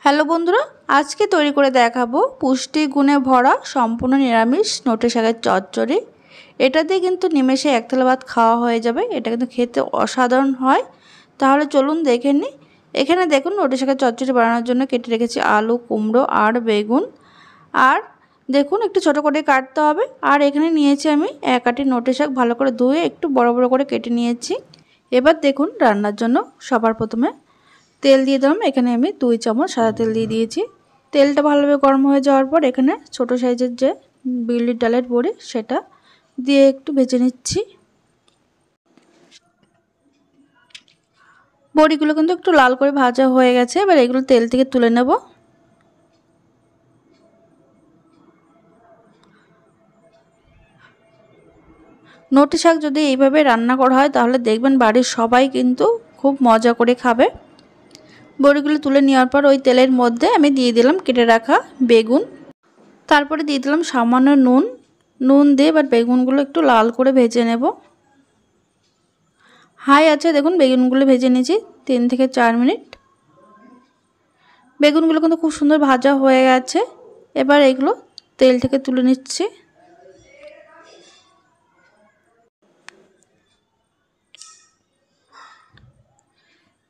Hello বন্ধুরা, আজকে তৈরি করে দেখাবো পুষ্টি গুণে ভরা সম্পূর্ণ নিরামিষ নোটে শাকের চচ্চড়ি। এটা দিয়ে কিন্তু নিমেষে এক থালা ভাত খাওয়া হয়ে যাবে। এটা কিন্তু খেতে অসাধারণ হয়। তাহলে চলুন দেখে নিই। এখানে দেখুন নোটে শাকের চচ্চড়ি বানানোর জন্য কেটে রেখেছি আলু, কুমড়ো আর বেগুন। আর দেখুন একটু ছোটো করে কাটতে হবে। আর এখানে নিয়েছি আমি এক আটি নোটে শাক, ভালো করে ধুয়ে একটু বড় বড় করে কেটে নিয়েছি। এবার দেখুন রান্নার জন্য সবার প্রথমে তেল দিয়ে দিলাম। এখানে আমি 2 চামচ সাদা তেল দিয়ে দিয়েছি। তেলটা ভালোভাবে গরম হয়ে যাওয়ার পর এখানে ছোট সাইজের যে বিউলির ডালের বড়ি সেটা দিয়ে একটু ভেজে নিচ্ছি। বড়িগুলো কিন্তু একটু লাল করে ভাজা হয়ে গেছে। এবার এগুলো তেল থেকে তুলে নেব। নোটে শাক যদি এইভাবে রান্না করা হয় তাহলে দেখবেন বাড়ির সবাই কিন্তু খুব মজা করে খাবে। বড়িগুলো তুলে নেওয়ার পর ওই তেলের মধ্যে আমি দিয়ে দিলাম কেটে রাখা বেগুন। তারপরে দিয়ে দিলাম সামান্য নুন দিয়ে এবার বেগুনগুলো একটু লাল করে ভেজে নেব। হাই আছে দেখুন বেগুনগুলো ভেজে নিয়েছি 3 থেকে 4 মিনিট। বেগুনগুলো কিন্তু খুব সুন্দর ভাজা হয়ে গেছে। এবার এগুলো তেল থেকে তুলে নিচ্ছি।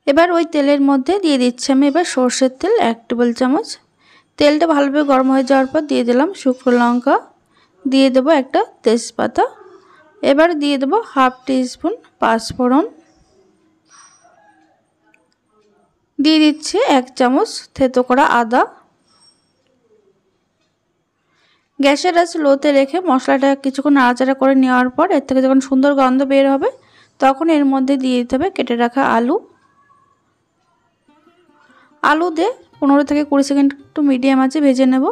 এবার ওই তেলের মধ্যে দিয়ে দিচ্ছি আমি এবার সর্ষের তেল 1 টেবিল চামচ। তেলটা ভালোভাবে গরম হয়ে যাওয়ার পর দিয়ে দিলাম শুকনো লঙ্কা, দিয়ে দেবো একটা তেজপাতা। এবার দিয়ে দেবো হাফ টিস্পুন পাঁচফোড়ন, দিয়ে দিচ্ছি 1 চামচ থেতো করা আদা। গ্যাসের আঁচ লোতে রেখে মশলাটা কিছুক্ষণ নাড়াচাড়া করে নেওয়ার পর এর থেকে যখন সুন্দর গন্ধ বের হবে তখন এর মধ্যে দিয়ে দিতে হবে কেটে রাখা আলু দিয়ে 15 থেকে 20 সেকেন্ড একটু মিডিয়াম আঁচে ভেজে নেব।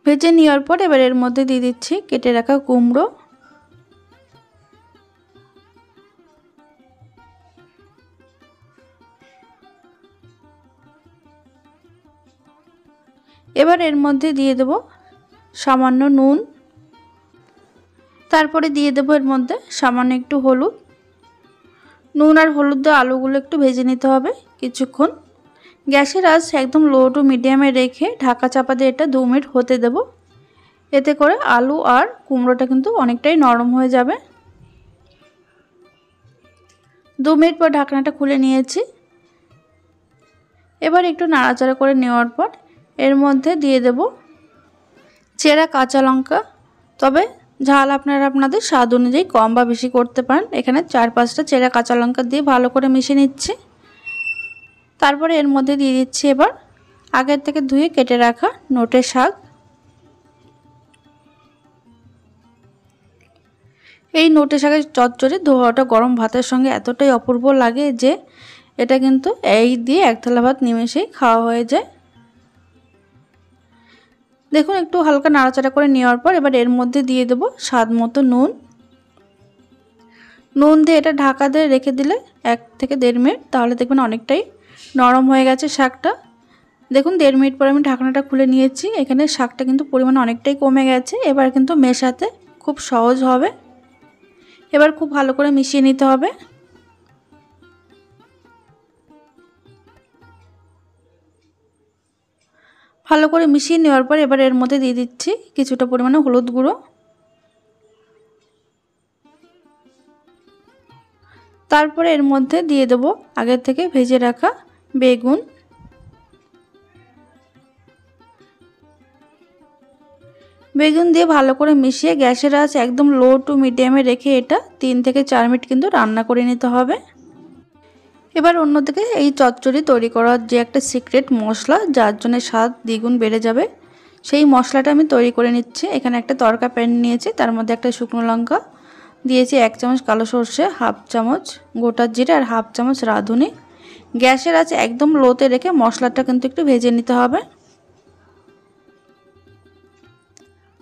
ভেজে নেওয়ার পর এবার এর মধ্যে দিয়ে দিচ্ছি কেটে রাখা কুমড়ো। এবার এর মধ্যে দিয়ে দেব সামান্য নুন। তারপরে দিয়ে দেব এর মধ্যে সামান্য একটু হলুদ। নুন আর হলুদ দিয়ে আলুগুলো একটু ভেজে নিতে হবে কিছুক্ষণ। গ্যাসের আঁচ একদম লো টু মিডিয়ামে রেখে ঢাকা চাপা দিয়ে এটা 2 মিনিট হতে দেব। এতে করে আলু আর কুমড়োটা কিন্তু অনেকটাই নরম হয়ে যাবে। 2 মিনিট পর ঢাকনাটা খুলে নিয়েছি। এবার একটু নাড়াচাড়া করে নেওয়ার পর এর মধ্যে দিয়ে দেব চেরা কাঁচা লঙ্কা। তবে ঝাল আপনাদের স্বাদ অনুযায়ী কম বা বেশি করতে পারেন। এখানে 4-5টা চেরা কাঁচা লঙ্কা দিয়ে ভালো করে মিশিয়ে নিচ্ছি। তারপরে এর মধ্যে দিয়ে দিচ্ছি এবার আগের থেকে ধুয়ে কেটে রাখা নোটে শাক। এই নোটে শাকের চচ্চড়ি ধোয়াটা গরম ভাতের সঙ্গে এতটাই অপূর্ব লাগে যে এটা কিন্তু এই দিয়ে এক থালা ভাত নিমেষেই খাওয়া হয়ে যায়। দেখুন একটু হালকা নাড়াচাড়া করে নেওয়ার পর এবার এর মধ্যে দিয়ে দেব স্বাদ মতো নুন দিয়ে এটা ঢাকা দিয়ে রেখে দিলে 1 থেকে 1.5 মিনিট, তাহলে দেখবেন অনেকটাই নরম হয়ে গেছে শাকটা। দেখুন 1.5 মিনিট পর আমি ঢাকনাটা খুলে নিয়েছি। এখানে শাকটা কিন্তু পরিমাণ অনেকটাই কমে গেছে। এবার কিন্তু মেশাতে খুব সহজ হবে। এবার খুব ভালো করে মিশিয়ে নিতে হবে। ভালো করে মিশিয়ে নেওয়ার পর এবার এর মধ্যে দিয়ে দিচ্ছি কিছুটা পরিমাণে হলুদ গুঁড়ো। তারপরে এর মধ্যে দিয়ে দেব আগে থেকে ভেজে রাখা বেগুন। বেগুন দিয়ে ভালো করে মিশিয়ে গ্যাসের আঁচ একদম লো টু মিডিয়ামে রেখে এটা 3 থেকে 4 মিনিট কিন্তু রান্না করে নিতে হবে। এবার অন্যদিকে এই চচ্চড়ি তৈরি করার যে একটা সিক্রেট মশলা যার জন্য স্বাদ দ্বিগুণ বেড়ে যাবে সেই মশলাটা আমি তৈরি করে নিচ্ছি। এখানে একটা তড়কা প্যান নিয়েছি, তার মধ্যে একটা শুকনো লঙ্কা দিয়েছি, 1 চামচ কালো সর্ষে, হাফ চামচ গোটা জিরে আর হাফ চামচ রাঁধুনি। গ্যাসের আঁচ একদম লোতে রেখে মশলাটা কিন্তু একটু ভেজে নিতে হবে।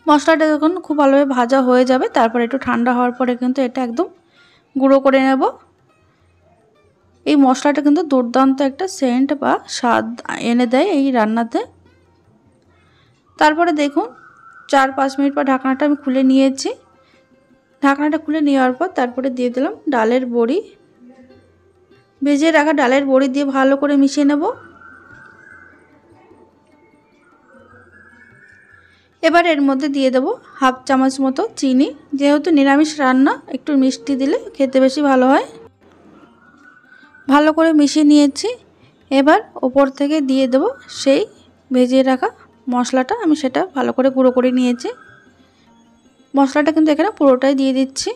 মশলাটা যখন খুব ভালোভাবে ভাজা হয়ে যাবে তারপর একটু ঠান্ডা হওয়ার পরে কিন্তু এটা একদম গুঁড়ো করে নেব। এই মশলাটা কিন্তু দুর্দান্ত একটা সেন্ট বা স্বাদ এনে দেয় এই রান্নাতে। তারপরে দেখুন 4-5 মিনিট পর ঢাকনাটা আমি খুলে নিয়েছি। ঢাকনাটা খুলে নেওয়ার পর তারপরে দিয়ে দিলাম ডালের বড়ি। ভেজে রাখা ডালের বড়ি দিয়ে ভালো করে মিশিয়ে নেব। এবার এর মধ্যে দিয়ে দেব হাফ চামচ মতো চিনি। যেহেতু নিরামিষ রান্না একটু মিষ্টি দিলে খেতে বেশি ভালো হয়। ভালো করে মিশিয়ে নিয়েছি। এবার উপর থেকে দিয়ে দেব সেই ভেজে রাখা মশলাটা। আমি সেটা ভালো করে গুঁড়ো করে নিয়েছি। মশলাটা কিন্তু এখানে পুরোটাই দিয়ে দিচ্ছি।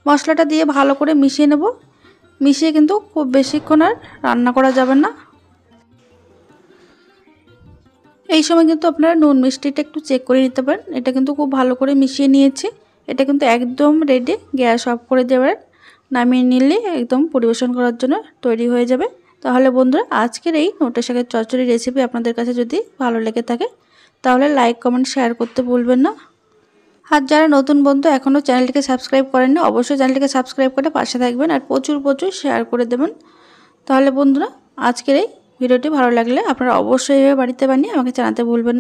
মশলাটা দিয়ে ভালো করে মিশিয়ে নেব। মিশিয়ে কিন্তু খুব বেশিক্ষণ আর রান্না করা যাবে না। এই সময় কিন্তু আপনারা নুন মিষ্টিটা একটু চেক করে নিতে পারেন। এটা কিন্তু খুব ভালো করে মিশিয়ে নিয়েছি। এটা কিন্তু একদম রেডি। গ্যাস অফ করে দেবেন। নামিয়ে নিলে একদম পরিবেশন করার জন্য তৈরি হয়ে যাবে। তাহলে বন্ধুরা, আজকের এই নোটে শাকের চচ্চড়ি রেসিপি আপনাদের কাছে যদি ভালো লেগে থাকে তাহলে লাইক কমেন্ট শেয়ার করতে ভুলবেন না। আর যারা নতুন বন্ধু এখনও চ্যানেলটিকে সাবস্ক্রাইব করেননি, অবশ্যই চ্যানেলটিকে সাবস্ক্রাইব করে পাশে থাকবেন আর প্রচুর শেয়ার করে দেবেন। তাহলে বন্ধুরা, আজকের এই ভিডিওটি ভালো লাগলে আপনারা অবশ্যই বাড়িতে বানিয়ে আমাকে জানাতে ভুলবেন না।